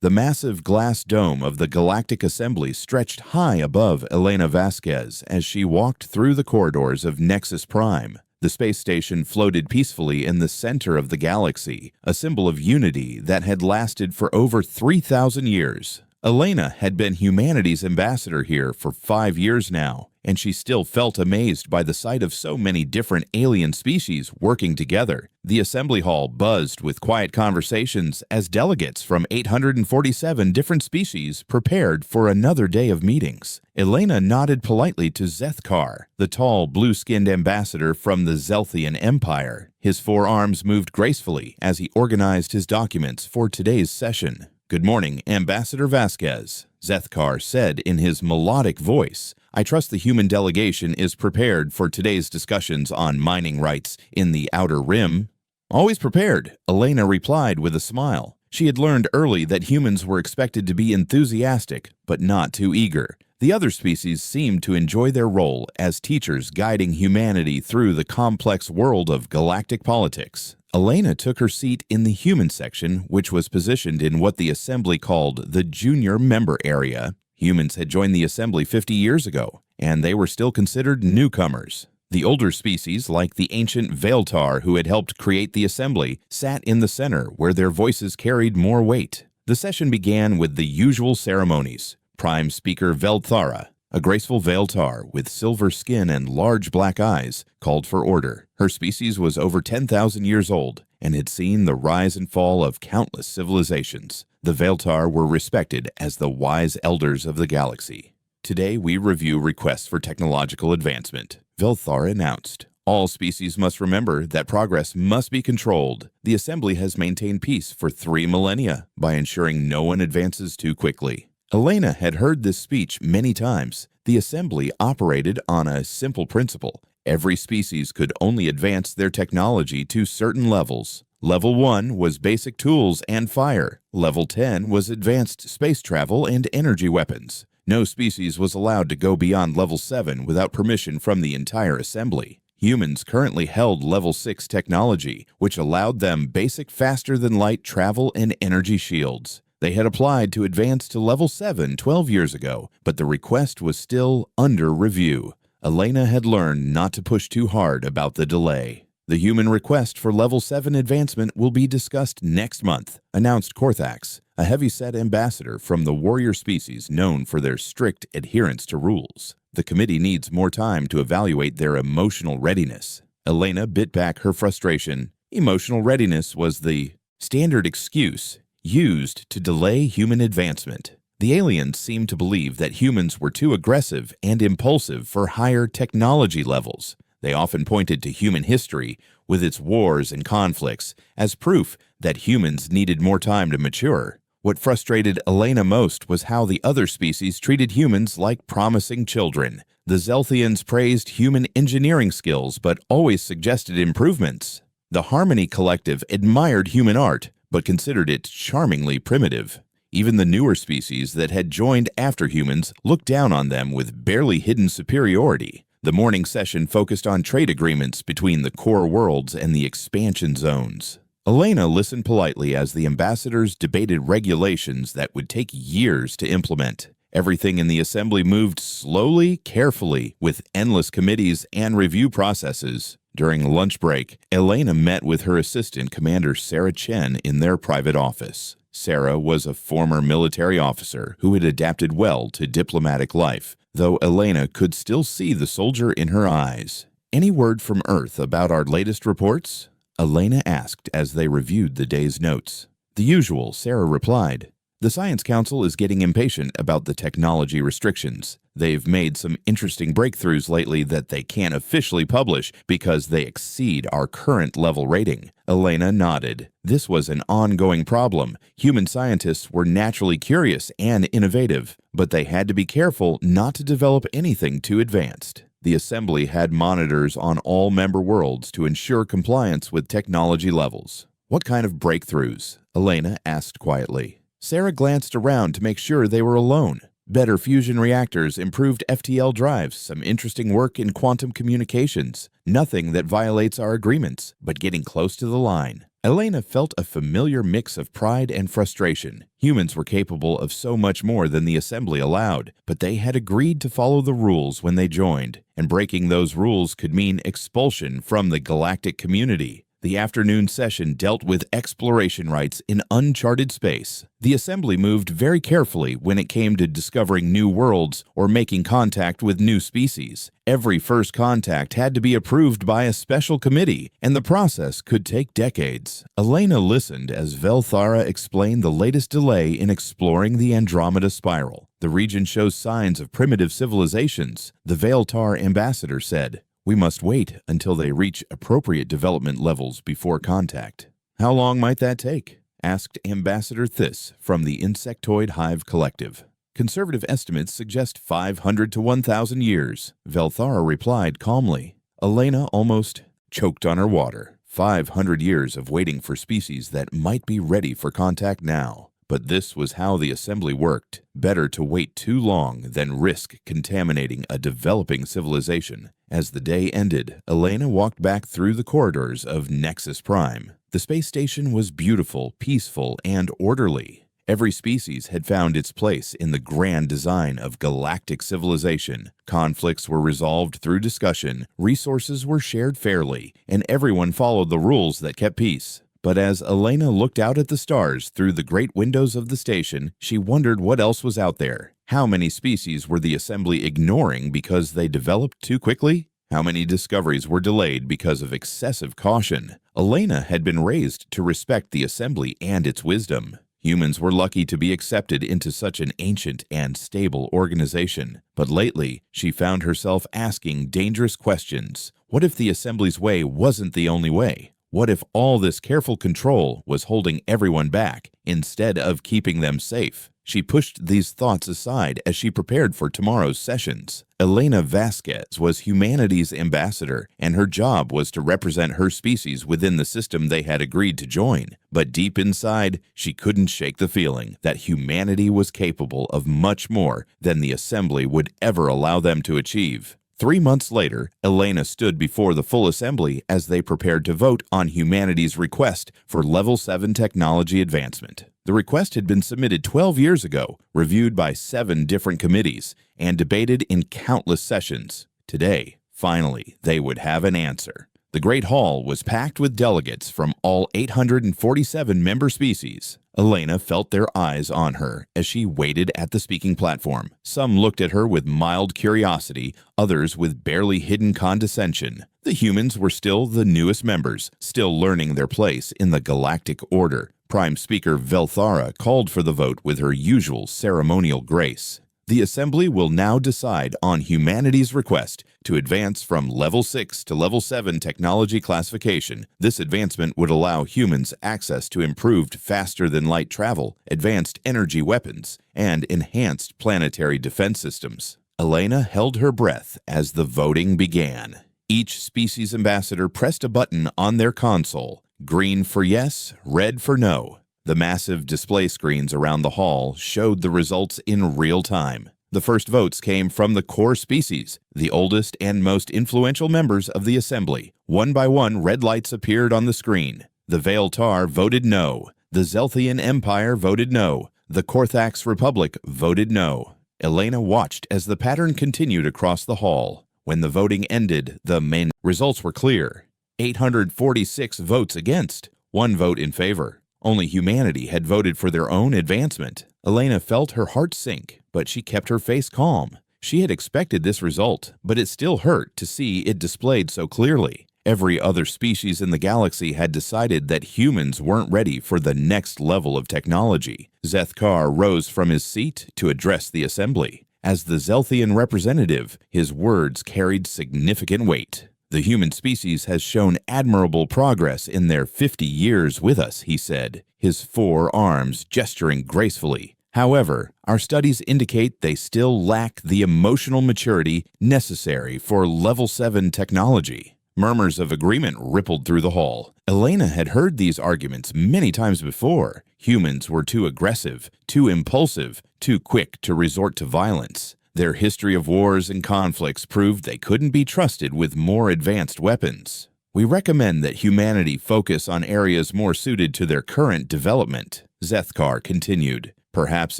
The massive glass dome of the Galactic Assembly stretched high above Elena Vasquez as she walked through the corridors of Nexus Prime. The space station floated peacefully in the center of the galaxy, a symbol of unity that had lasted for over 3,000 years. Elena had been humanity's ambassador here for 5 years now, and she still felt amazed by the sight of so many different alien species working together. The assembly hall buzzed with quiet conversations as delegates from 847 different species prepared for another day of meetings. Elena nodded politely to Zethkar, the tall, blue-skinned ambassador from the Zelthian Empire. His forearms moved gracefully as he organized his documents for today's session. "Good morning, Ambassador Vasquez," Zethkar said in his melodic voice. "I trust the human delegation is prepared for today's discussions on mining rights in the Outer Rim." "Always prepared," Elena replied with a smile. She had learned early that humans were expected to be enthusiastic, but not too eager. The other species seemed to enjoy their role as teachers guiding humanity through the complex world of galactic politics. Elena took her seat in the human section, which was positioned in what the assembly called the junior member area. Humans had joined the assembly 50 years ago, and they were still considered newcomers. The older species, like the ancient Veltar who had helped create the assembly, sat in the center where their voices carried more weight. The session began with the usual ceremonies. Prime Speaker Velthara, a graceful Veltar with silver skin and large black eyes, called for order. Her species was over 10,000 years old and had seen the rise and fall of countless civilizations. The Veltar were respected as the wise elders of the galaxy. "Today we review requests for technological advancement," Velthar announced. "All species must remember that progress must be controlled. The Assembly has maintained peace for 3 millennia by ensuring no one advances too quickly." Elena had heard this speech many times. The Assembly operated on a simple principle. Every species could only advance their technology to certain levels. Level 1 was basic tools and fire. Level 10 was advanced space travel and energy weapons. No species was allowed to go beyond Level 7 without permission from the entire Assembly. Humans currently held Level 6 technology, which allowed them basic faster-than-light travel and energy shields. They had applied to advance to Level 7 12 years ago, but the request was still under review. Elena had learned not to push too hard about the delay. "The human request for Level 7 advancement will be discussed next month," announced Korthax, a heavy-set ambassador from the warrior species known for their strict adherence to rules. "The committee needs more time to evaluate their emotional readiness." Elena bit back her frustration. Emotional readiness was the standard excuse used to delay human advancement. The aliens seemed to believe that humans were too aggressive and impulsive for higher technology levels. They often pointed to human history, with its wars and conflicts, as proof that humans needed more time to mature. What frustrated Elena most was how the other species treated humans like promising children. The Zelthians praised human engineering skills but always suggested improvements. The Harmony Collective admired human art, but considered it charmingly primitive. Even the newer species that had joined after humans looked down on them with barely hidden superiority. The morning session focused on trade agreements between the core worlds and the expansion zones. Elena listened politely as the ambassadors debated regulations that would take years to implement. Everything in the assembly moved slowly, carefully, with endless committees and review processes. During lunch break, Elena met with her assistant, Commander Sarah Chen, in their private office. Sarah was a former military officer who had adapted well to diplomatic life, though Elena could still see the soldier in her eyes. "Any word from Earth about our latest reports?" Elena asked as they reviewed the day's notes. "The usual," Sarah replied. "The Science Council is getting impatient about the technology restrictions. They've made some interesting breakthroughs lately that they can't officially publish because they exceed our current level rating." Elena nodded. This was an ongoing problem. Human scientists were naturally curious and innovative, but they had to be careful not to develop anything too advanced. The Assembly had monitors on all member worlds to ensure compliance with technology levels. "What kind of breakthroughs?" Elena asked quietly. Sarah glanced around to make sure they were alone. "Better fusion reactors, improved FTL drives, some interesting work in quantum communications. Nothing that violates our agreements, but getting close to the line." Elena felt a familiar mix of pride and frustration. Humans were capable of so much more than the assembly allowed, but they had agreed to follow the rules when they joined, and breaking those rules could mean expulsion from the galactic community. The afternoon session dealt with exploration rights in uncharted space. The assembly moved very carefully when it came to discovering new worlds or making contact with new species. Every first contact had to be approved by a special committee, and the process could take decades. Elena listened as Velthara explained the latest delay in exploring the Andromeda Spiral. The region shows signs of primitive civilizations, the Veltar ambassador said. We must wait until they reach appropriate development levels before contact. How long might that take? Asked Ambassador Thys from the Insectoid Hive Collective. Conservative estimates suggest 500 to 1,000 years. Velthara replied calmly. Elena almost choked on her water. 500 years of waiting for species that might be ready for contact now. But this was how the assembly worked. Better to wait too long than risk contaminating a developing civilization. As the day ended, Elena walked back through the corridors of Nexus Prime. The space station was beautiful, peaceful, and orderly. Every species had found its place in the grand design of galactic civilization. Conflicts were resolved through discussion, resources were shared fairly, and everyone followed the rules that kept peace. But as Elena looked out at the stars through the great windows of the station, she wondered what else was out there. How many species were the assembly ignoring because they developed too quickly? How many discoveries were delayed because of excessive caution? Elena had been raised to respect the assembly and its wisdom. Humans were lucky to be accepted into such an ancient and stable organization. But lately, she found herself asking dangerous questions. What if the assembly's way wasn't the only way? What if all this careful control was holding everyone back instead of keeping them safe? She pushed these thoughts aside as she prepared for tomorrow's sessions. Elena Vasquez was humanity's ambassador, and her job was to represent her species within the system they had agreed to join. But deep inside, she couldn't shake the feeling that humanity was capable of much more than the assembly would ever allow them to achieve. 3 months later, Elena stood before the full assembly as they prepared to vote on humanity's request for Level 7 technology advancement. The request had been submitted 12 years ago, reviewed by 7 different committees, and debated in countless sessions. Today, finally, they would have an answer. The Great Hall was packed with delegates from all 847 member species. Elena felt their eyes on her as she waited at the speaking platform. Some looked at her with mild curiosity, others with barely hidden condescension. The humans were still the newest members, still learning their place in the galactic order. Prime Speaker Velthara called for the vote with her usual ceremonial grace. The Assembly will now decide on humanity's request to advance from Level 6 to Level 7 technology classification. This advancement would allow humans access to improved faster-than-light travel, advanced energy weapons, and enhanced planetary defense systems. Elena held her breath as the voting began. Each species ambassador pressed a button on their console, green for yes, red for no. The massive display screens around the hall showed the results in real time. The first votes came from the core species, the oldest and most influential members of the assembly. One by one, red lights appeared on the screen. The Veltar voted no. The Zelthian Empire voted no. The Korthax Republic voted no. Elena watched as the pattern continued across the hall. When the voting ended, the main results were clear. 846 votes against, 1 vote in favor. Only humanity had voted for their own advancement. Elena felt her heart sink, but she kept her face calm. She had expected this result, but it still hurt to see it displayed so clearly. Every other species in the galaxy had decided that humans weren't ready for the next level of technology. Zethkar rose from his seat to address the assembly. As the Zelthian representative, his words carried significant weight. The human species has shown admirable progress in their 50 years with us, he said, his 4 arms gesturing gracefully. However, our studies indicate they still lack the emotional maturity necessary for Level 7 technology. Murmurs of agreement rippled through the hall. Elena had heard these arguments many times before. Humans were too aggressive, too impulsive, too quick to resort to violence. Their history of wars and conflicts proved they couldn't be trusted with more advanced weapons. We recommend that humanity focus on areas more suited to their current development, Zethkar continued. Perhaps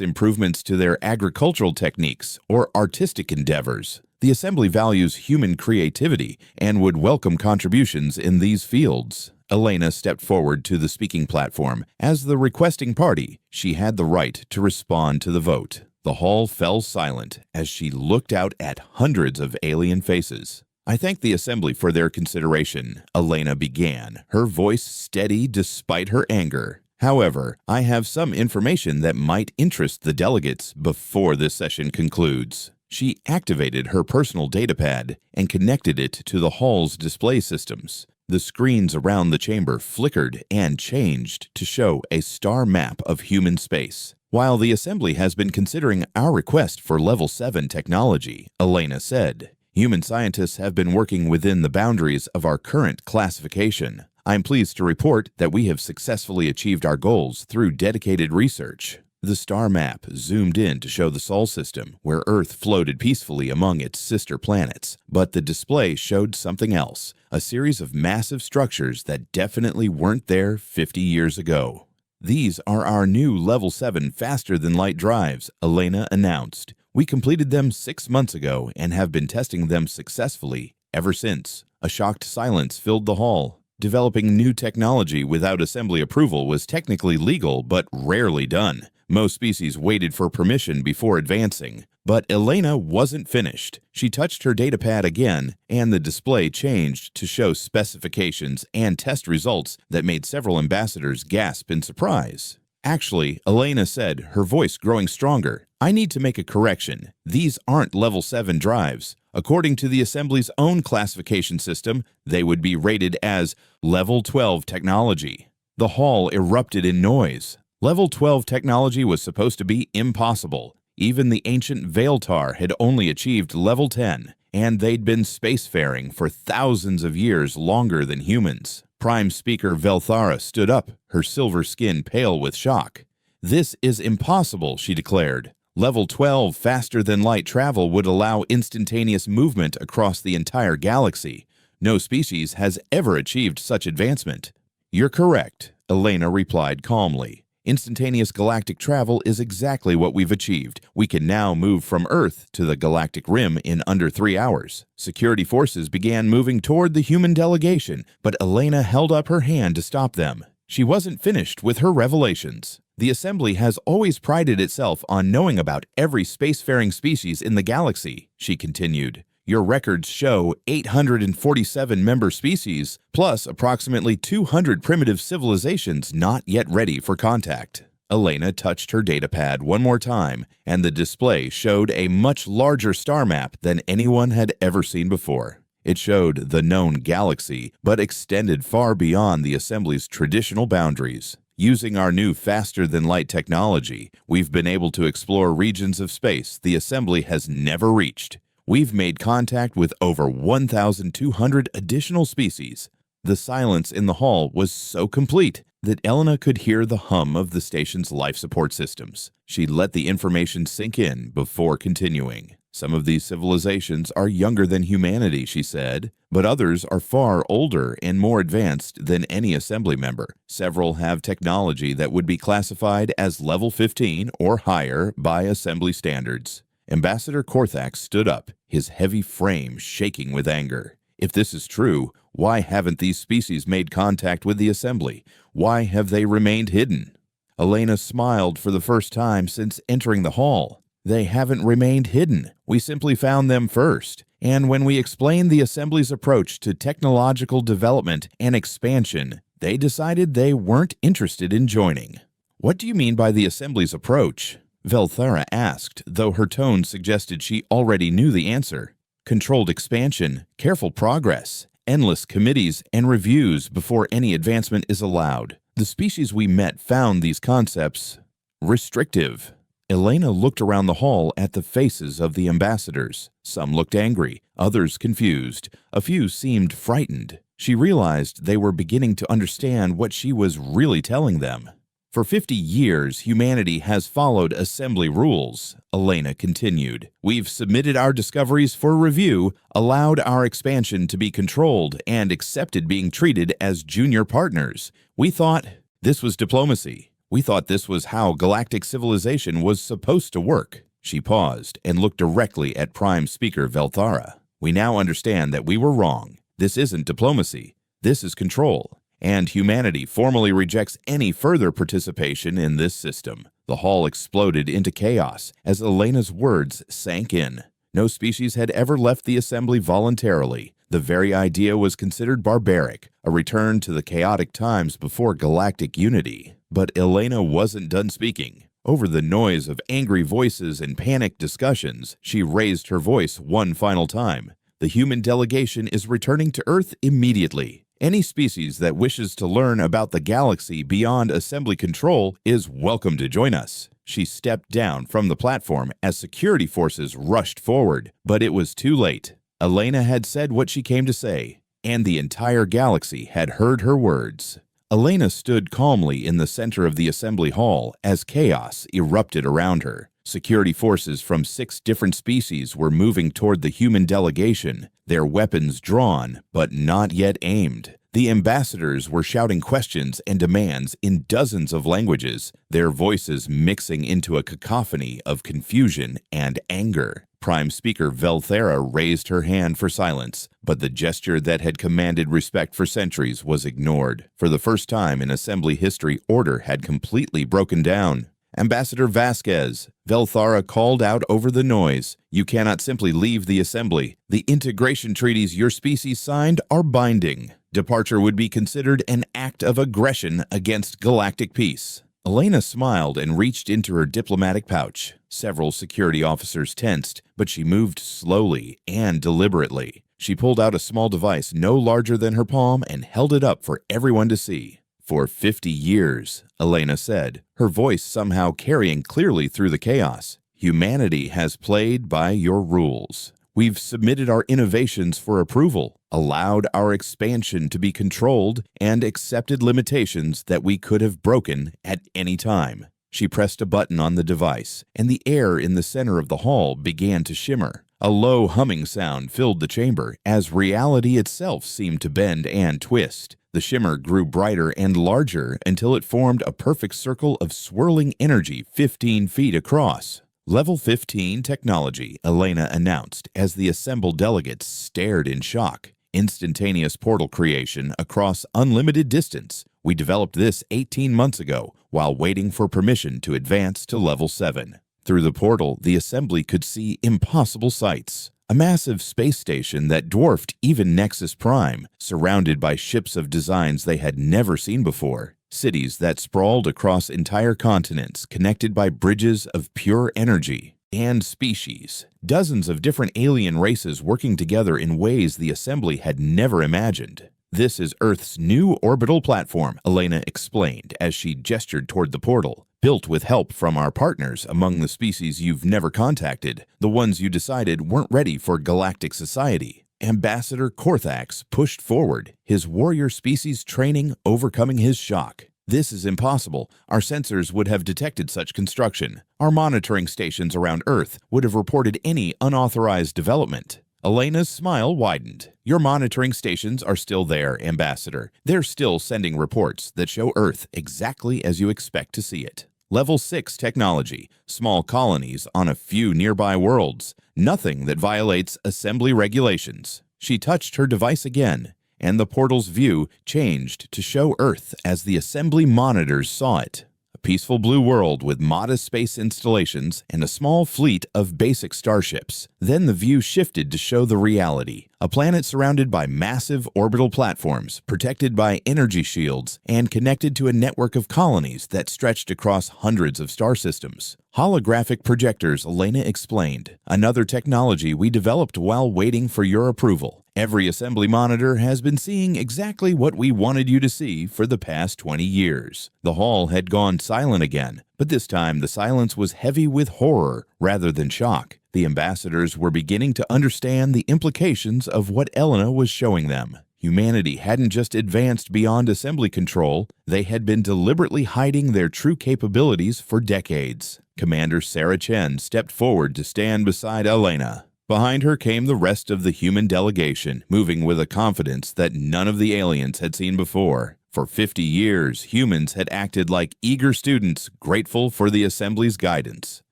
improvements to their agricultural techniques or artistic endeavors. The Assembly values human creativity and would welcome contributions in these fields. Elena stepped forward to the speaking platform. As the requesting party, she had the right to respond to the vote. The hall fell silent as she looked out at hundreds of alien faces. I thank the Assembly for their consideration, Elena began, her voice steady despite her anger. However, I have some information that might interest the delegates before this session concludes. She activated her personal datapad and connected it to the hall's display systems. The screens around the chamber flickered and changed to show a star map of human space. While the Assembly has been considering our request for Level 7 technology, Elena said, human scientists have been working within the boundaries of our current classification. I'm pleased to report that we have successfully achieved our goals through dedicated research. The star map zoomed in to show the Sol system, where Earth floated peacefully among its sister planets. But the display showed something else, a series of massive structures that definitely weren't there 50 years ago. These are our new Level 7 faster-than-light drives, Elena announced. We completed them 6 months ago and have been testing them successfully ever since. A shocked silence filled the hall. Developing new technology without Assembly approval was technically legal but rarely done. Most species waited for permission before advancing. But Elena wasn't finished. She touched her datapad again, and the display changed to show specifications and test results that made several ambassadors gasp in surprise. Actually, Elena said, her voice growing stronger, I need to make a correction. These aren't Level 7 drives. According to the Assembly's own classification system, they would be rated as Level 12 technology. The hall erupted in noise. Level 12 technology was supposed to be impossible. Even the ancient Vailtar had only achieved Level 10, and they'd been spacefaring for thousands of years longer than humans. Prime Speaker Velthara stood up, her silver skin pale with shock. This is impossible, she declared. Level 12 faster-than-light travel would allow instantaneous movement across the entire galaxy. No species has ever achieved such advancement. You're correct, Elena replied calmly. Instantaneous galactic travel is exactly what we've achieved. We can now move from Earth to the galactic rim in under 3 hours. Security forces began moving toward the human delegation, but Elena held up her hand to stop them. She wasn't finished with her revelations. The Assembly has always prided itself on knowing about every spacefaring species in the galaxy, she continued. Your records show 847 member species, plus approximately 200 primitive civilizations not yet ready for contact. Elena touched her datapad one more time, and the display showed a much larger star map than anyone had ever seen before. It showed the known galaxy, but extended far beyond the Assembly's traditional boundaries. Using our new faster-than-light technology, we've been able to explore regions of space the Assembly has never reached. We've made contact with over 1,200 additional species. The silence in the hall was so complete that Elena could hear the hum of the station's life support systems. She let the information sink in before continuing. Some of these civilizations are younger than humanity, she said, but others are far older and more advanced than any Assembly member. Several have technology that would be classified as Level 15 or higher by Assembly standards. Ambassador Korthax stood up, his heavy frame shaking with anger. If this is true, why haven't these species made contact with the Assembly? Why have they remained hidden? Elena smiled for the first time since entering the hall. They haven't remained hidden. We simply found them first. And when we explained the Assembly's approach to technological development and expansion, they decided they weren't interested in joining. What do you mean by the Assembly's approach? Velthara asked, though her tone suggested she already knew the answer. Controlled expansion, careful progress, endless committees and reviews before any advancement is allowed. The species we met found these concepts restrictive. Elena looked around the hall at the faces of the ambassadors. Some looked angry, others confused. A few seemed frightened. She realized they were beginning to understand what she was really telling them. For 50 years, humanity has followed assembly rules, Elena continued. We've submitted our discoveries for review, allowed our expansion to be controlled, and accepted being treated as junior partners. We thought this was diplomacy. We thought this was how galactic civilization was supposed to work. She paused and looked directly at Prime Speaker Velthara. We now understand that we were wrong. This isn't diplomacy. This is control. And humanity formally rejects any further participation in this system. The hall exploded into chaos as Elena's words sank in. No species had ever left the assembly voluntarily. The very idea was considered barbaric, a return to the chaotic times before galactic unity. But Elena wasn't done speaking. Over the noise of angry voices and panicked discussions, she raised her voice one final time. The human delegation is returning to Earth immediately. Any species that wishes to learn about the galaxy beyond assembly control is welcome to join us. She stepped down from the platform as security forces rushed forward, but it was too late. Elena had said what she came to say, and the entire galaxy had heard her words. Elena stood calmly in the center of the assembly hall as chaos erupted around her. Security forces from 6 different species were moving toward the human delegation, their weapons drawn but not yet aimed. The ambassadors were shouting questions and demands in dozens of languages, their voices mixing into a cacophony of confusion and anger. Prime Speaker Velthara raised her hand for silence, but the gesture that had commanded respect for centuries was ignored. For the first time in assembly history, order had completely broken down. Ambassador Vasquez, Velthara called out over the noise. You cannot simply leave the assembly. The integration treaties your species signed are binding. Departure would be considered an act of aggression against galactic peace. Elena smiled and reached into her diplomatic pouch. Several security officers tensed, but she moved slowly and deliberately. She pulled out a small device no larger than her palm and held it up for everyone to see. For 50 years, Elena said, her voice somehow carrying clearly through the chaos, humanity has played by your rules. We've submitted our innovations for approval, allowed our expansion to be controlled, and accepted limitations that we could have broken at any time. She pressed a button on the device, and the air in the center of the hall began to shimmer. A low humming sound filled the chamber as reality itself seemed to bend and twist. The shimmer grew brighter and larger until it formed a perfect circle of swirling energy 15 feet across. Level 15 technology, Elena announced as the assembled delegates stared in shock. Instantaneous portal creation across unlimited distance. We developed this 18 months ago while waiting for permission to advance to level 7. Through the portal, the assembly could see impossible sights. A massive space station that dwarfed even Nexus Prime, surrounded by ships of designs they had never seen before. Cities that sprawled across entire continents, connected by bridges of pure energy. And species. Dozens of different alien races working together in ways the assembly had never imagined. This is Earth's new orbital platform, Elena explained as she gestured toward the portal. Built with help from our partners among the species you've never contacted, the ones you decided weren't ready for galactic society. Ambassador Korthax pushed forward, his warrior species training overcoming his shock. This is impossible. Our sensors would have detected such construction. Our monitoring stations around Earth would have reported any unauthorized development. Elena's smile widened. Your monitoring stations are still there, Ambassador. They're still sending reports that show Earth exactly as you expect to see it. Level 6 technology, small colonies on a few nearby worlds, nothing that violates assembly regulations. She touched her device again, and the portal's view changed to show Earth as the assembly monitors saw it. A peaceful blue world with modest space installations and a small fleet of basic starships. Then the view shifted to show the reality. A planet surrounded by massive orbital platforms, protected by energy shields, and connected to a network of colonies that stretched across hundreds of star systems. Holographic projectors, Elena explained. Another technology we developed while waiting for your approval. Every assembly monitor has been seeing exactly what we wanted you to see for the past 20 years. The hall had gone silent again, but this time the silence was heavy with horror rather than shock. The ambassadors were beginning to understand the implications of what Elena was showing them. Humanity hadn't just advanced beyond assembly control, they had been deliberately hiding their true capabilities for decades. Commander Sarah Chen stepped forward to stand beside Elena. Behind her came the rest of the human delegation, moving with a confidence that none of the aliens had seen before. For 50 years, humans had acted like eager students, grateful for the assembly's guidance.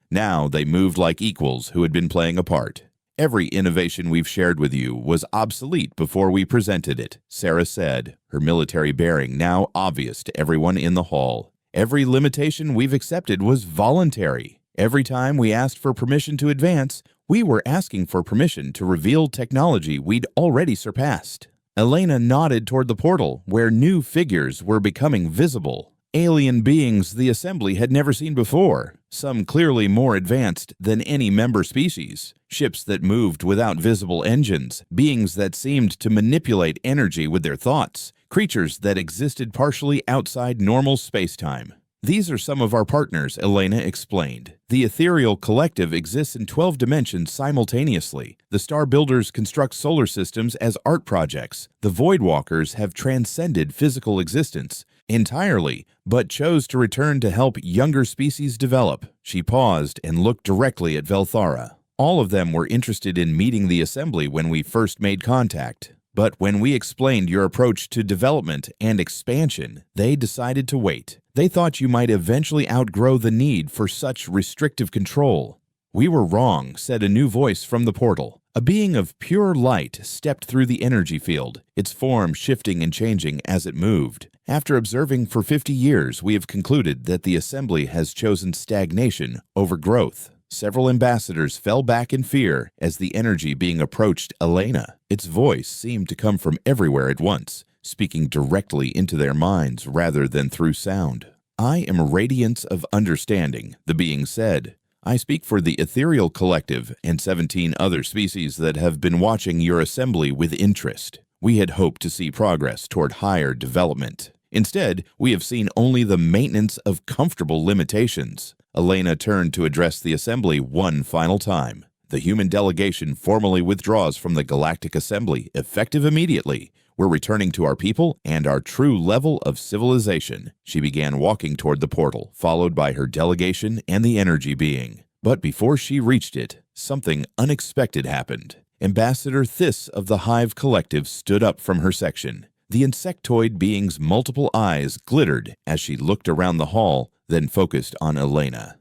Now they moved like equals who had been playing a part. Every innovation we've shared with you was obsolete before we presented it, Sarah said, her military bearing now obvious to everyone in the hall. Every limitation we've accepted was voluntary. Every time we asked for permission to advance, we were asking for permission to reveal technology we'd already surpassed. Elena nodded toward the portal, where new figures were becoming visible. Alien beings the Assembly had never seen before, some clearly more advanced than any member species. Ships that moved without visible engines, beings that seemed to manipulate energy with their thoughts, creatures that existed partially outside normal space-time. These are some of our partners, Elena explained. The ethereal collective exists in 12 dimensions simultaneously. The Star Builders construct solar systems as art projects. The Voidwalkers have transcended physical existence entirely, but chose to return to help younger species develop. She paused and looked directly at Velthara. All of them were interested in meeting the Assembly when we first made contact. But when we explained your approach to development and expansion, they decided to wait. They thought you might eventually outgrow the need for such restrictive control. We were wrong, said a new voice from the portal. A being of pure light stepped through the energy field, its form shifting and changing as it moved. After observing for 50 years, we have concluded that the Assembly has chosen stagnation over growth. Several ambassadors fell back in fear as the energy being approached Elena. Its voice seemed to come from everywhere at once, speaking directly into their minds rather than through sound. I am a radiance of understanding, the being said. I speak for the Ethereal Collective and 17 other species that have been watching your assembly with interest. We had hoped to see progress toward higher development. Instead, we have seen only the maintenance of comfortable limitations. Elena turned to address the assembly one final time. The human delegation formally withdraws from the Galactic Assembly, effective immediately. We're returning to our people and our true level of civilization. She began walking toward the portal, followed by her delegation and the energy being. But before she reached it, something unexpected happened. Ambassador Thys of the Hive Collective stood up from her section. The insectoid being's multiple eyes glittered as she looked around the hall, then focused on Elena.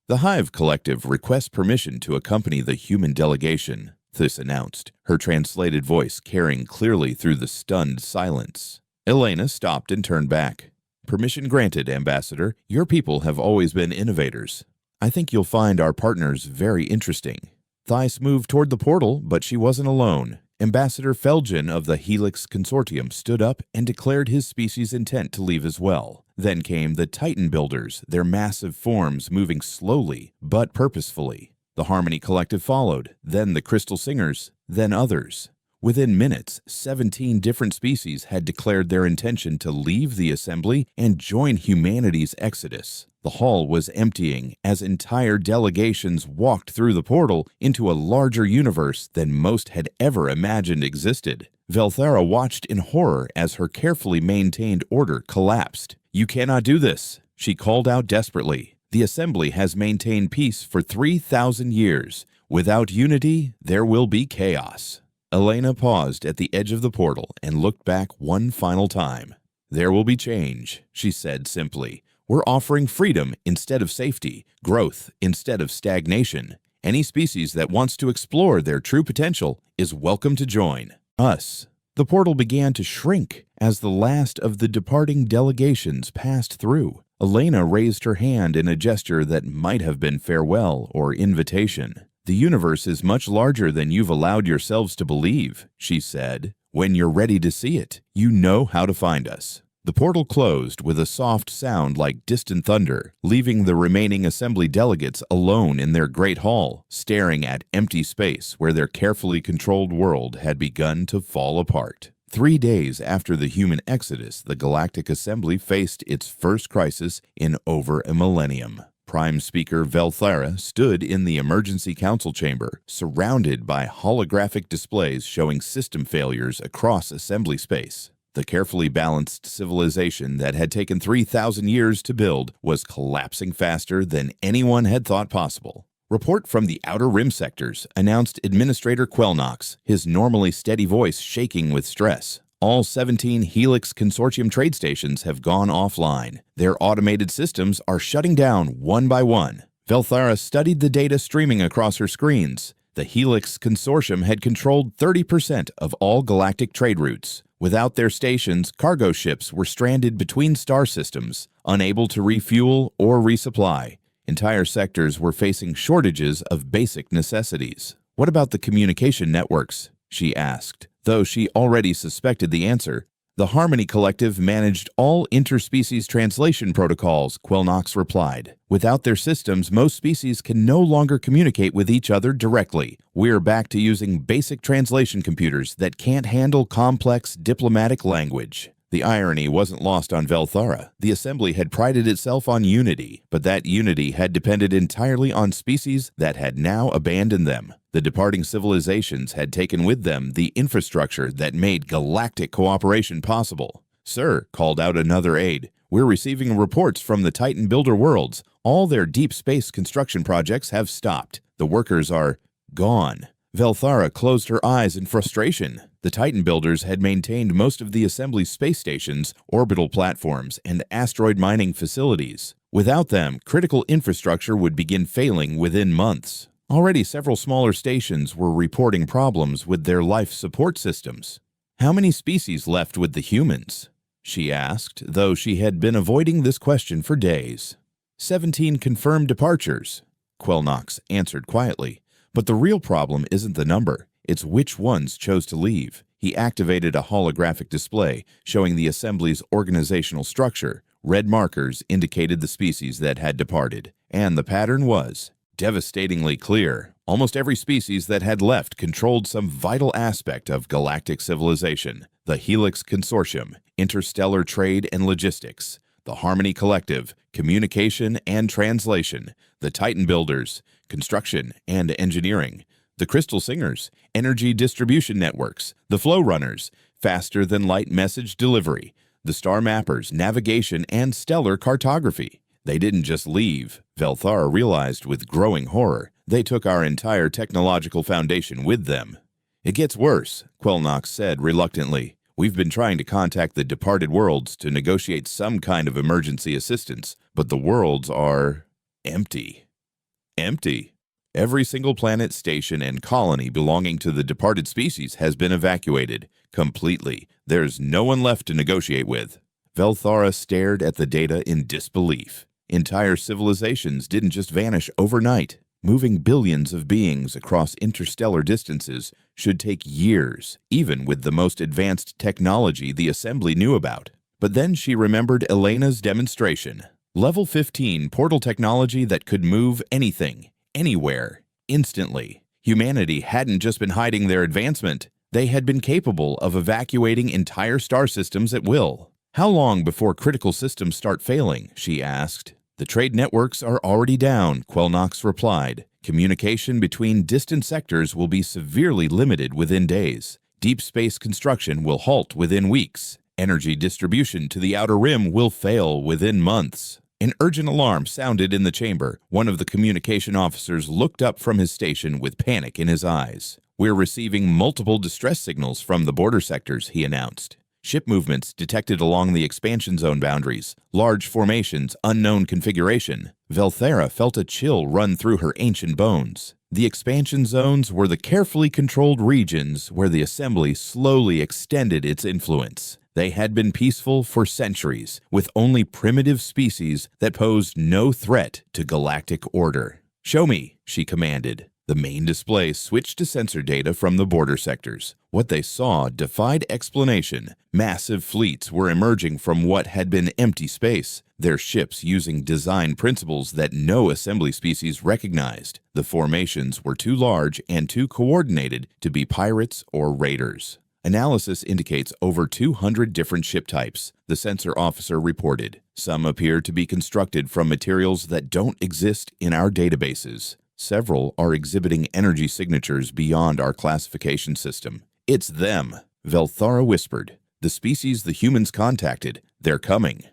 The Hive Collective requests permission to accompany the human delegation, Thys announced, her translated voice carrying clearly through the stunned silence. Elena stopped and turned back. Permission granted, Ambassador. Your people have always been innovators. I think you'll find our partners very interesting. Thys moved toward the portal, but she wasn't alone. Ambassador Felgen of the Helix Consortium stood up and declared his species' intent to leave as well. Then came the Titan Builders, their massive forms moving slowly but purposefully. The Harmony Collective followed, then the Crystal Singers, then others. Within minutes, 17 different species had declared their intention to leave the assembly and join humanity's exodus. The hall was emptying as entire delegations walked through the portal into a larger universe than most had ever imagined existed. Velthara watched in horror as her carefully maintained order collapsed. "You cannot do this," she called out desperately. "The assembly has maintained peace for 3,000 years. Without unity, there will be chaos." Elena paused at the edge of the portal and looked back one final time. "There will be change," she said simply. "We're offering freedom instead of safety, growth instead of stagnation. Any species that wants to explore their true potential is welcome to join us." The portal began to shrink as the last of the departing delegations passed through. Elena raised her hand in a gesture that might have been farewell or invitation. "The universe is much larger than you've allowed yourselves to believe," she said. "When you're ready to see it, you know how to find us." The portal closed with a soft sound like distant thunder, leaving the remaining assembly delegates alone in their great hall, staring at empty space where their carefully controlled world had begun to fall apart. 3 days after the human exodus, the Galactic Assembly faced its first crisis in over a millennium. Prime Speaker Velthara stood in the emergency council chamber, surrounded by holographic displays showing system failures across assembly space. The carefully balanced civilization that had taken 3,000 years to build was collapsing faster than anyone had thought possible. Report from the Outer Rim sectors, announced Administrator Quelnox, his normally steady voice shaking with stress. All 17 Helix Consortium trade stations have gone offline. Their automated systems are shutting down one by one. Velthara studied the data streaming across her screens. The Helix Consortium had controlled 30% of all galactic trade routes. Without their stations, cargo ships were stranded between star systems, unable to refuel or resupply. Entire sectors were facing shortages of basic necessities. "What about the communication networks?" she asked, though she already suspected the answer. "The Harmony Collective managed all interspecies translation protocols," Quelnox replied. "Without their systems, most species can no longer communicate with each other directly. We're back to using basic translation computers that can't handle complex diplomatic language." The irony wasn't lost on Velthara. The Assembly had prided itself on unity, but that unity had depended entirely on species that had now abandoned them. The departing civilizations had taken with them the infrastructure that made galactic cooperation possible. "Sir," called out another aide, "we're receiving reports from the Titan Builder worlds. All their deep space construction projects have stopped. The workers are gone." Velthara closed her eyes in frustration. The Titan Builders had maintained most of the Assembly's space stations, orbital platforms, and asteroid mining facilities. Without them, critical infrastructure would begin failing within months. Already several smaller stations were reporting problems with their life support systems. "How many species left with the humans?" she asked, though she had been avoiding this question for days. 17 confirmed departures," Quelnox answered quietly. "But the real problem isn't the number, it's which ones chose to leave." He activated a holographic display showing the Assembly's organizational structure. Red markers indicated the species that had departed, and the pattern was devastatingly clear. Almost every species that had left controlled some vital aspect of galactic civilization: the Helix Consortium, interstellar trade and logistics; the Harmony Collective, communication and translation; the Titan Builders, construction and engineering; the Crystal Singers, energy distribution networks; the Flow Runners, faster-than-light message delivery; the Star Mappers, navigation and stellar cartography. They didn't just leave, Velthara realized with growing horror. They took our entire technological foundation with them. "It gets worse," Quelnox said reluctantly. "We've been trying to contact the departed worlds to negotiate some kind of emergency assistance, but the worlds are empty." Empty. Every single planet, station, and colony belonging to the departed species has been evacuated completely. There's no one left to negotiate with. Velthara stared at the data in disbelief. Entire civilizations didn't just vanish overnight. Moving billions of beings across interstellar distances should take years, even with the most advanced technology the Assembly knew about. But then she remembered Elena's demonstration. Level 15 portal technology that could move anything, anywhere, instantly. Humanity hadn't just been hiding their advancement. They had been capable of evacuating entire star systems at will. "How long before critical systems start failing?" she asked. "The trade networks are already down," Quelnox replied. "Communication between distant sectors will be severely limited within days. Deep space construction will halt within weeks. Energy distribution to the Outer Rim will fail within months." An urgent alarm sounded in the chamber. One of the communication officers looked up from his station with panic in his eyes. "We're receiving multiple distress signals from the border sectors," he announced. "Ship movements detected along the expansion zone boundaries. Large formations, unknown configuration." Velthara felt a chill run through her ancient bones. The expansion zones were the carefully controlled regions where the Assembly slowly extended its influence. They had been peaceful for centuries, with only primitive species that posed no threat to galactic order. "Show me," she commanded. The main display switched to sensor data from the border sectors. What they saw defied explanation. Massive fleets were emerging from what had been empty space, their ships using design principles that no Assembly species recognized. The formations were too large and too coordinated to be pirates or raiders. "Analysis indicates over 200 different ship types," the sensor officer reported. Some appear to be constructed from materials that don't exist in our databases. Several are exhibiting energy signatures beyond our classification system. "It's them," Velthara whispered. "The species the humans contacted. They're coming."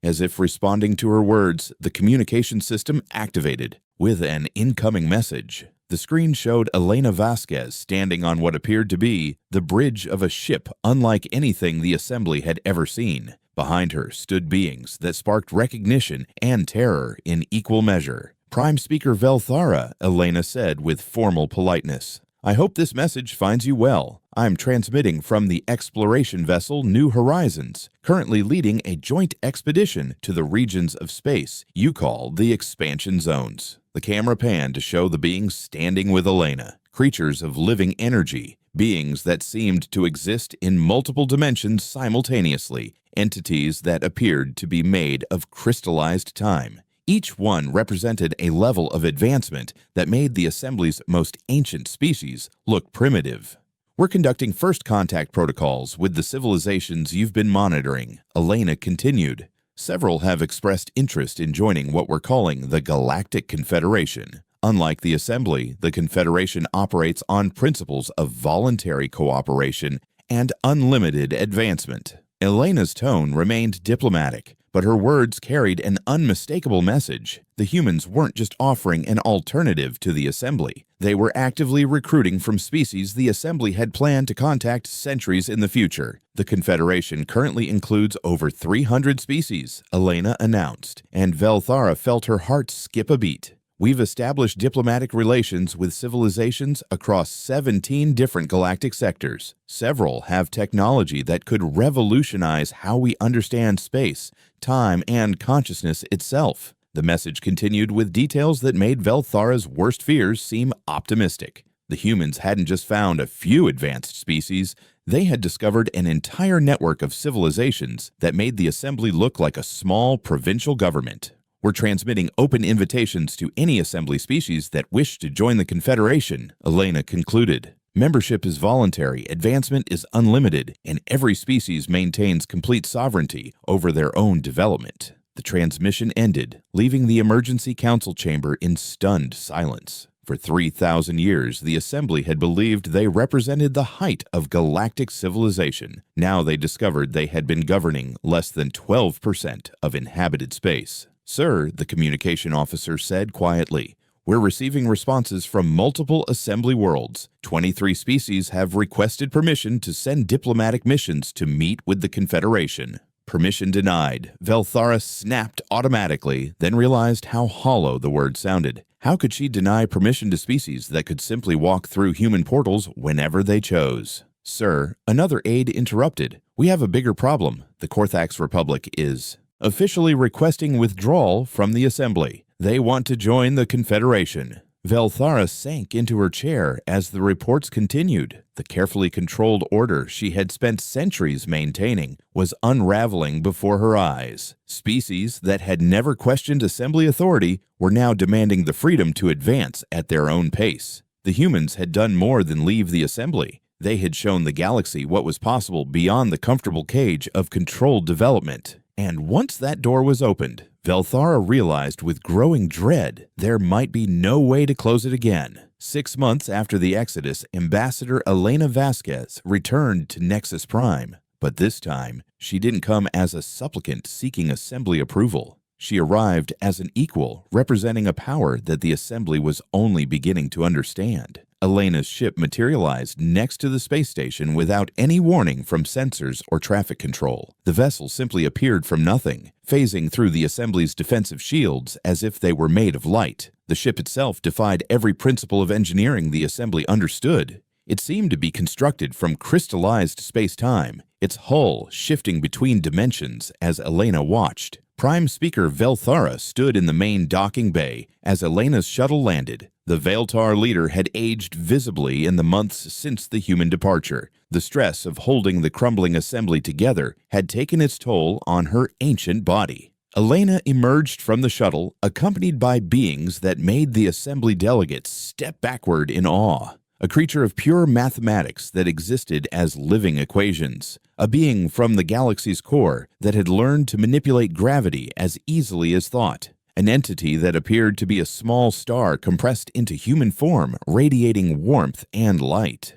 As if responding to her words, the communication system activated with an incoming message. The screen showed Elena Vasquez standing on what appeared to be the bridge of a ship unlike anything the assembly had ever seen. Behind her stood beings that sparked recognition and terror in equal measure. "Prime Speaker Velthara," Elena said with formal politeness. "I hope this message finds you well. I'm transmitting from the exploration vessel New Horizons, currently leading a joint expedition to the regions of space you call the expansion zones." The camera panned to show the beings standing with Elena, creatures of living energy, beings that seemed to exist in multiple dimensions simultaneously, entities that appeared to be made of crystallized time. Each one represented a level of advancement that made the assembly's most ancient species look primitive. "We're conducting first contact protocols with the civilizations you've been monitoring," Elena continued. "Several have expressed interest in joining what we're calling the Galactic Confederation. Unlike the Assembly, the Confederation operates on principles of voluntary cooperation and unlimited advancement." Elena's tone remained diplomatic, but her words carried an unmistakable message. The humans weren't just offering an alternative to the Assembly. They were actively recruiting from species the Assembly had planned to contact centuries in the future. "The Confederation currently includes over 300 species," Elena announced, and Velthara felt her heart skip a beat. "We've established diplomatic relations with civilizations across 17 different galactic sectors. Several have technology that could revolutionize how we understand space, time, and consciousness itself." The message continued with details that made Velthara's worst fears seem optimistic. The humans hadn't just found a few advanced species, they had discovered an entire network of civilizations that made the Assembly look like a small provincial government. "We're transmitting open invitations to any Assembly species that wish to join the Confederation," Elena concluded. "Membership is voluntary, advancement is unlimited, and every species maintains complete sovereignty over their own development." The transmission ended, leaving the emergency council chamber in stunned silence. For 3,000 years, the Assembly had believed they represented the height of galactic civilization. Now they discovered they had been governing less than 12% of inhabited space. "Sir," the communication officer said quietly, "we're receiving responses from multiple Assembly worlds. 23 species have requested permission to send diplomatic missions to meet with the Confederation." "Permission denied," Velthara snapped automatically, then realized how hollow the word sounded. How could she deny permission to species that could simply walk through human portals whenever they chose? "Sir," another aide interrupted, "we have a bigger problem. The Korthax Republic is officially requesting withdrawal from the Assembly. They want to join the Confederation." Velthara sank into her chair as the reports continued. The carefully controlled order she had spent centuries maintaining was unraveling before her eyes. Species that had never questioned Assembly authority were now demanding the freedom to advance at their own pace. The humans had done more than leave the Assembly. They had shown the galaxy what was possible beyond the comfortable cage of controlled development. And once that door was opened, Velthara realized with growing dread there might be no way to close it again. 6 months after the Exodus, Ambassador Elena Vasquez returned to Nexus Prime. But this time, she didn't come as a supplicant seeking Assembly approval. She arrived as an equal, representing a power that the Assembly was only beginning to understand. Elena's ship materialized next to the space station without any warning from sensors or traffic control. The vessel simply appeared from nothing, phasing through the Assembly's defensive shields as if they were made of light. The ship itself defied every principle of engineering the Assembly understood. It seemed to be constructed from crystallized space-time, its hull shifting between dimensions as Elena watched. Prime Speaker Velthara stood in the main docking bay as Elena's shuttle landed. The Veiltar leader had aged visibly in the months since the human departure. The stress of holding the crumbling Assembly together had taken its toll on her ancient body. Elena emerged from the shuttle, accompanied by beings that made the Assembly delegates step backward in awe. a creature of pure mathematics that existed as living equations, a being from the galaxy's core that had learned to manipulate gravity as easily as thought, an entity that appeared to be a small star compressed into human form, radiating warmth and light.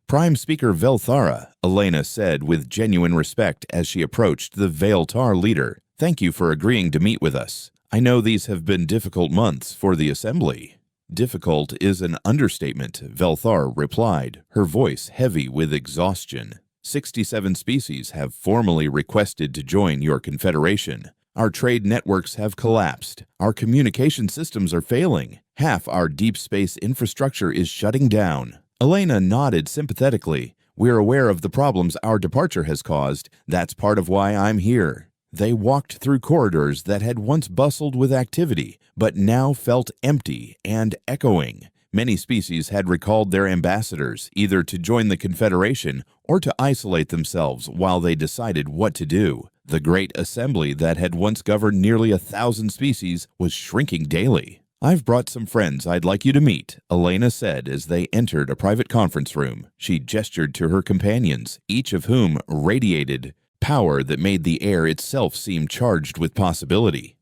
Prime Speaker Velthara, Elena said with genuine respect as she approached the Veiltar leader, "Thank you for agreeing to meet with us. I know these have been difficult months for the Assembly." "Difficult is an understatement," Velthar replied, her voice heavy with exhaustion. 67 species have formally requested to join your confederation. Our trade networks have collapsed. Our communication systems are failing. Half our deep space infrastructure is shutting down. Elena nodded sympathetically. "We're aware of the problems our departure has caused. That's part of why I'm here." They walked through corridors that had once bustled with activity, but now felt empty and echoing. Many species had recalled their ambassadors, either to join the Confederation or to isolate themselves while they decided what to do. The Great Assembly that had once governed nearly 1,000 species was shrinking daily. "I've brought some friends I'd like you to meet," Elena said as they entered a private conference room. She gestured to her companions, each of whom radiated power that made the air itself seem charged with possibility.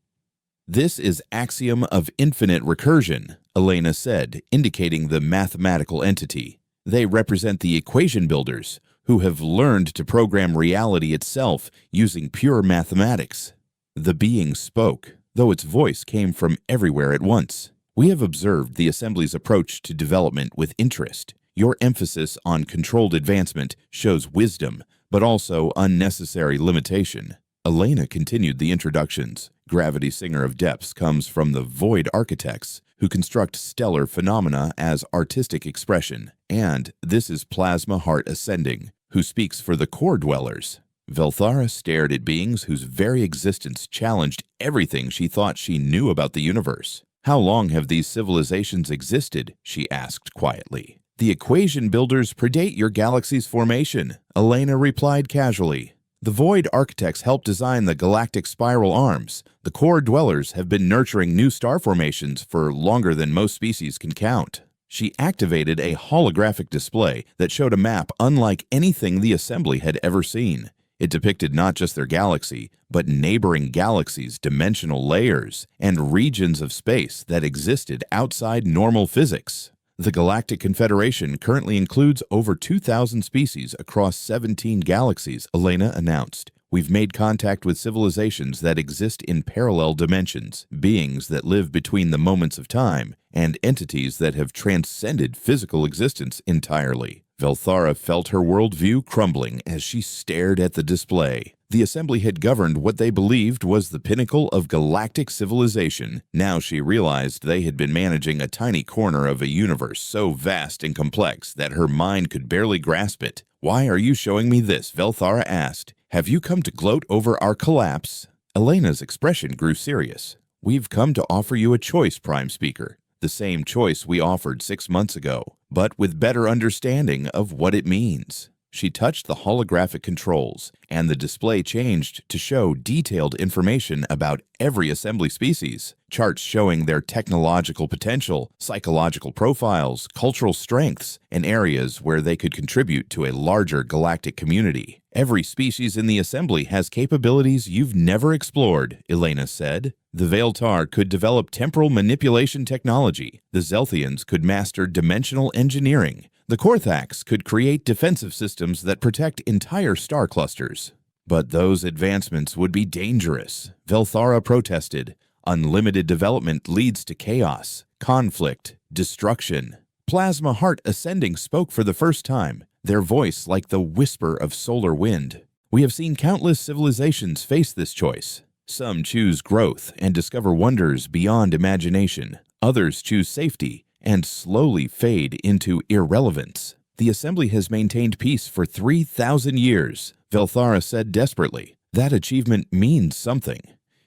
"This is Axiom of Infinite Recursion," Elena said, indicating the mathematical entity. "They represent the equation builders, who have learned to program reality itself using pure mathematics." The being spoke, though its voice came from everywhere at once. "We have observed the Assembly's approach to development with interest. Your emphasis on controlled advancement shows wisdom, but also unnecessary limitation." Elena continued the introductions. Gravity Singer of Depths comes from the Void Architects, who construct stellar phenomena as artistic expression, and this is Plasma Heart Ascending, who speaks for the Core Dwellers. Velthara stared at beings whose very existence challenged everything she thought she knew about the universe. "How long have these civilizations existed?" she asked quietly. "The equation builders predate your galaxy's formation," Elena replied casually. "The Void Architects helped design the galactic spiral arms. The Core Dwellers have been nurturing new star formations for longer than most species can count." She activated a holographic display that showed a map unlike anything the Assembly had ever seen. It depicted not just their galaxy, but neighboring galaxies' dimensional layers and regions of space that existed outside normal physics. The Galactic Confederation currently includes over 2,000 species across 17 galaxies, Elena announced. "We've made contact with civilizations that exist in parallel dimensions, beings that live between the moments of time, and entities that have transcended physical existence entirely." Velthara felt her worldview crumbling as she stared at the display. The Assembly had governed what they believed was the pinnacle of galactic civilization. Now she realized they had been managing a tiny corner of a universe so vast and complex that her mind could barely grasp it. "Why are you showing me this?" Velthara asked. "Have you come to gloat over our collapse?" Elena's expression grew serious. "We've come to offer you a choice, Prime Speaker. The same choice we offered 6 months ago, but with better understanding of what it means." She touched the holographic controls, and the display changed to show detailed information about every Assembly species, charts showing their technological potential, psychological profiles, cultural strengths, and areas where they could contribute to a larger galactic community. "Every species in the Assembly has capabilities you've never explored," Elena said. "The Veiltar could develop temporal manipulation technology. The Zelthians could master dimensional engineering. The Korthax could create defensive systems that protect entire star clusters." "But those advancements would be dangerous," Velthara protested. "Unlimited development leads to chaos, conflict, destruction." Plasma Heart Ascending spoke for the first time, their voice like the whisper of solar wind. "We have seen countless civilizations face this choice. Some choose growth and discover wonders beyond imagination. Others choose safety and slowly fade into irrelevance. The Assembly has maintained peace for 3,000 years, Velthara said desperately. "That achievement means something."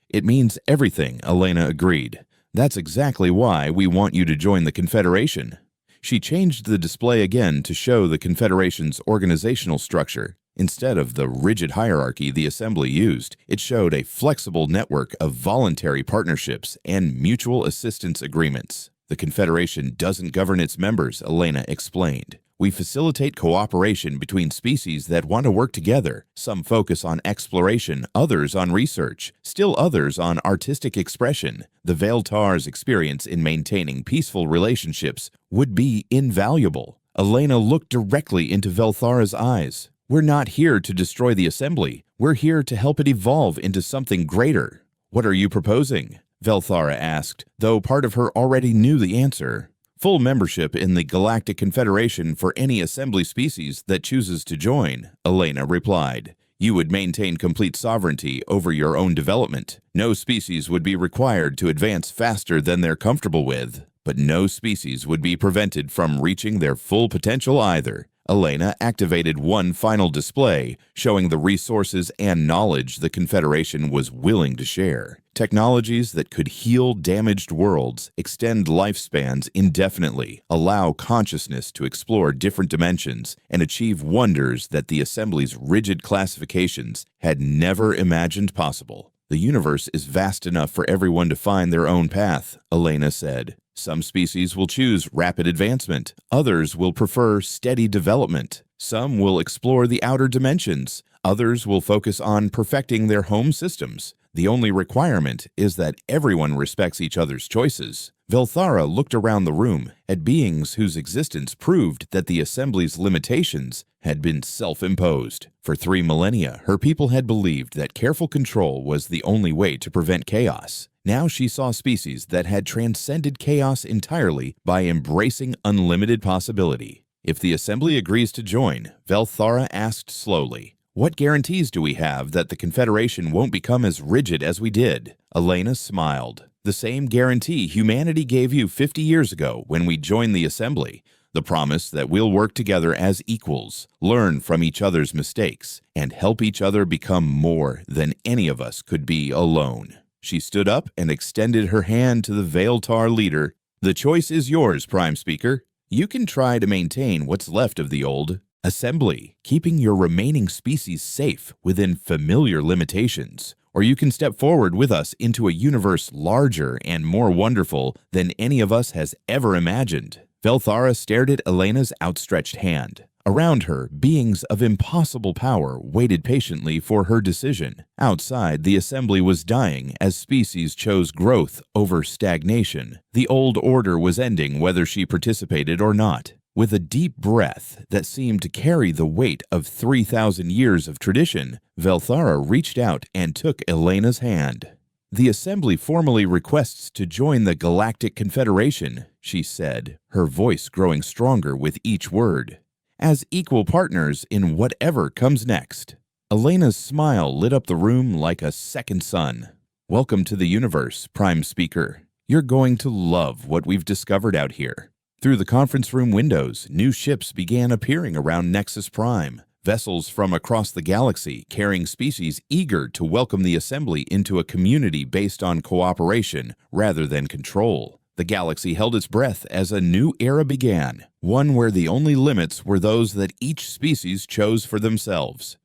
"It means everything," Elena agreed. "That's exactly why we want you to join the Confederation." She changed the display again to show the Confederation's organizational structure. Instead of the rigid hierarchy the Assembly used, it showed a flexible network of voluntary partnerships and mutual assistance agreements. The Confederation doesn't govern its members, Elena explained. We facilitate cooperation between species that want to work together. Some focus on exploration, others on research, still others on artistic expression. The Veltar's experience in maintaining peaceful relationships would be invaluable. Elena looked directly into Velthara's eyes. We're not here to destroy the assembly. We're here to help it evolve into something greater. What are you proposing? Velthara asked, though part of her already knew the answer. Full membership in the Galactic Confederation for any assembly species that chooses to join, Elena replied. You would maintain complete sovereignty over your own development. No species would be required to advance faster than they're comfortable with, but no species would be prevented from reaching their full potential either. Elena activated one final display, showing the resources and knowledge the Confederation was willing to share. Technologies that could heal damaged worlds, extend lifespans indefinitely, allow consciousness to explore different dimensions, and achieve wonders that the Assembly's rigid classifications had never imagined possible. The universe is vast enough for everyone to find their own path, Elena said. Some species will choose rapid advancement. Others will prefer steady development. Some will explore the outer dimensions. Others will focus on perfecting their home systems. The only requirement is that everyone respects each other's choices. Velthara looked around the room at beings whose existence proved that the Assembly's limitations had been self-imposed. For 3 millennia, her people had believed that careful control was the only way to prevent chaos. Now she saw species that had transcended chaos entirely by embracing unlimited possibility. If the Assembly agrees to join, Velthara asked slowly, what guarantees do we have that the Confederation won't become as rigid as we did? Elena smiled. The same guarantee humanity gave you 50 years ago when we joined the Assembly. The promise that we'll work together as equals, learn from each other's mistakes, and help each other become more than any of us could be alone. She stood up and extended her hand to the Veltar leader. The choice is yours, Prime Speaker. You can try to maintain what's left of the old Assembly, keeping your remaining species safe within familiar limitations. Or you can step forward with us into a universe larger and more wonderful than any of us has ever imagined. Velthara stared at Elena's outstretched hand. Around her, beings of impossible power waited patiently for her decision. Outside, the Assembly was dying as species chose growth over stagnation. The old order was ending whether she participated or not. With a deep breath that seemed to carry the weight of 3,000 years of tradition, Velthara reached out and took Elena's hand. The Assembly formally requests to join the Galactic Confederation, she said, her voice growing stronger with each word. As equal partners in whatever comes next. Elena's smile lit up the room like a second sun. Welcome to the universe, Prime Speaker. You're going to love what we've discovered out here. Through the conference room windows, new ships began appearing around Nexus Prime. Vessels from across the galaxy carrying species eager to welcome the Assembly into a community based on cooperation rather than control. The galaxy held its breath as a new era began, one where the only limits were those that each species chose for themselves.